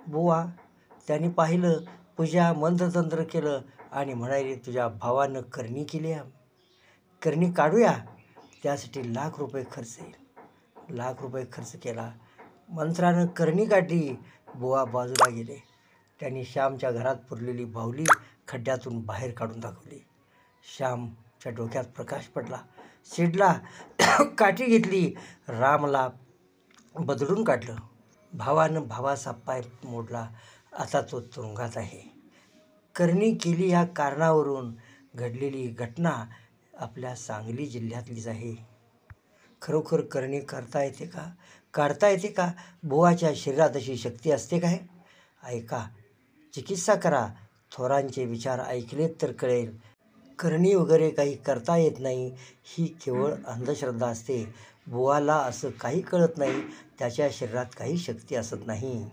बुवा त्यांनी पाहिलं, पूजा मंत्रतंत्र केलं आणि म्हणाले, तुझ्या भावानं करणी केली आहे, करणी काढूया, त्यासाठी ₹1,00,000 खर्च येईल. ₹1,00,000 खर्च केला. मंत्रानं करणी काढली. बुवा बाजूला गेले. त्यांनी श्यामच्या घरात पुरलेली बाहुली खड्ड्यातून बाहेर काढून दाखवली. श्यामच्या डोक्यात प्रकाश पडला. चिडला. काठी घेतली. रामला बदडून काढलं. भावानं भावाचा पाय मोडला. आता तो तुरुंगात आहे. करणी केली ह्या कारणावरून घडलेली घटना आपल्या सांगली जिल्ह्यातलीच आहे. खरोखर करणी करता येते का? काढता येते का? बुवाच्या शरीरात अशी शक्ती असते काय? ऐका, चिकित्सा करा. थोरांचे विचार ऐकलेत तर कळेल. करणी वगैरे काही करता येत नाही, ही केवळ अंधश्रद्धा असते. बुवाला असं काही कळत नाही, त्याच्या शरीरात काही शक्ती असत नाही.